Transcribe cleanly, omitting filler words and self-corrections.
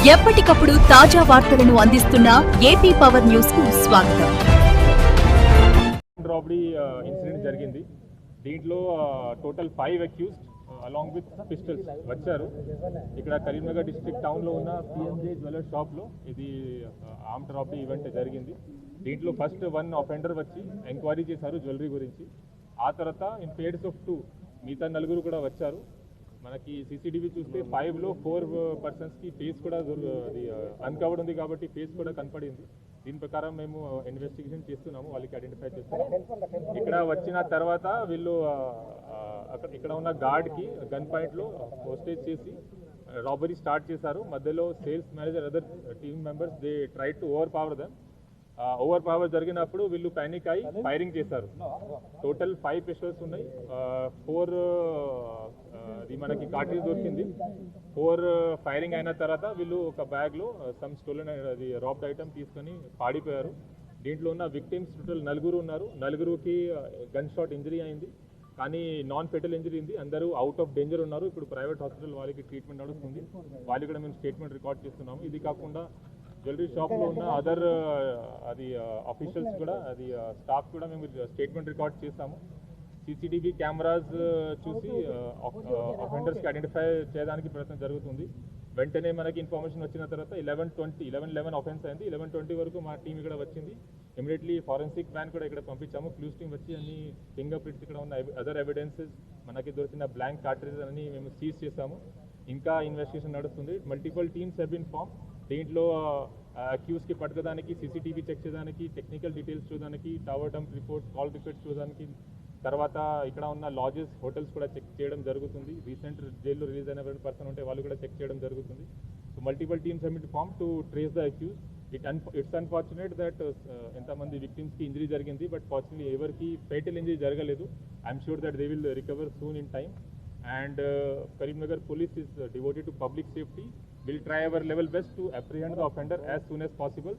ఎప్పటికప్పుడు తాజా వార్తలను అందిస్తున్న ఏపీ పవర్ న్యూస్ కు స్వాగతం. రాబరీ ఇన్సిడెంట్ జరిగింది. దీంట్లో total 5 accused along with pistols వచ్చారు. ఇక్కడ కరీంనగర్ డిస్ట్రిక్ట్ టౌన్లో ఉన్న పిఎంజే జ్యువెలర్ షాప్లో ఇది ఆర్మ్డ్ రాబరీ ఈవెంట్ జరిగింది. దీంట్లో ఫస్ట్ 1 అఫెండర్ వచ్చి ఎంక్వైరీ చేశారు జ్యువెలరీ గురించి. ఆ తర్వాత ఇన్ పేర్స్ ఆఫ్ 2 మిగతా 4 కూడా వచ్చారు. మనకి సీసీటీవీ చూస్తే 5లో 4 పర్సన్స్కి ఫేస్ కూడా అన్కవర్డ్ ఉంది కాబట్టి ఫేస్ కూడా కనపడింది. దీని ప్రకారం మేము ఇన్వెస్టిగేషన్ చేస్తున్నాము, వాళ్ళకి ఐడెంటిఫై చేస్తున్నాము. ఇక్కడ వచ్చిన తర్వాత వీళ్ళు ఇక్కడ ఉన్న గార్డ్కి గన్ పాయింట్లో హోస్టేజ్ చేసి రాబరీ స్టార్ట్ చేశారు. మధ్యలో sales manager other team members they try to over power them. Over power జరిగినప్పుడు వీళ్ళు పానిక్ అయి ఫైరింగ్ చేశారు. టోటల్ 5 పిస్టల్స్ ఉన్నాయి. 4 అది మనకి కార్ట్రిడ్జ్ దొరికింది. 4 ఫైరింగ్ అయిన తర్వాత వీళ్ళు ఒక బ్యాగ్లో సమ్ స్టోలెన్ అది రాబ్డ్ ఐటమ్ తీసుకొని పాడిపోయారు. దీంట్లో ఉన్న విక్టిమ్స్ టోటల్ 4 ఉన్నారు. 4కి గన్ షాట్ ఇంజరీ అయింది, కానీ నాన్ ఫెటల్ ఇంజరీ ఉంది. అందరూ అవుట్ ఆఫ్ డేంజర్ ఉన్నారు. ఇప్పుడు ప్రైవేట్ హాస్పిటల్ వాళ్ళకి ట్రీట్మెంట్ నడుస్తుంది. వాళ్ళు కూడా మేము స్టేట్మెంట్ రికార్డ్ చేస్తున్నాము. ఇది కాకుండా జ్యువెలరీ షాప్లో ఉన్న అదర్ అది ఆఫీషియల్స్ కూడా అది స్టాఫ్ కూడా మేము స్టేట్మెంట్ రికార్డ్ చేస్తాము. సీసీటీవీ కెమెరాస్ చూసి అఫెండర్స్కి ఐడెంటిఫై చేయడానికి ప్రయత్నం జరుగుతుంది. వెంటనే మనకి ఇన్ఫర్మేషన్ వచ్చిన తర్వాత 11:11 అఫెన్స్ అయింది. 11:20 వరకు మా టీం ఇక్కడ వచ్చింది. ఇమీడియట్లీ ఫారెన్సిక్ వ్యాన్ కూడా ఇక్కడ పంపించాము. క్లూస్ టీం వచ్చి అన్ని ఫింగర్ ప్రింట్స్ ఇక్కడ ఉన్న అదర్ ఎవిడెన్సెస్ మనకి దొరికిన బ్లాంక్ కార్ట్రిడ్జ్ అన్ని మేము సీజ్ చేసాము. ఇంకా ఇన్వెస్టిగేషన్ నడుస్తుంది. Multiple teams have been form. దీంట్లో అక్యూజ్కి పట్టుకోవడానికి, సీసీటీవీ చెక్ చేయడానికి, టెక్నికల్ డీటెయిల్స్ చూడడానికి, tower dump reports, call reports చూడడానికి, తర్వాత ఇక్కడ ఉన్న లాడ్జెస్, హోటల్స్ కూడా చెక్ చేయడం జరుగుతుంది. రీసెంట్ జైల్లో రిలీజ్ అయిన పర్సన్ ఉంటే వాళ్ళు కూడా చెక్ చేయడం జరుగుతుంది. So multiple teams have been form to trace the accuse. It's unfortunate that ఎంతమంది విక్టిమ్స్కి ఇంజరీ జరిగింది, బట్ ఫార్చునేట్లీ ఎవరికి ఫేటల్ ఇంజరీ జరగలేదు. I'm sure that they will recover soon in time. And Karimnagar police is devoted to public safety. We'll try our level best to apprehend the offender as soon as possible.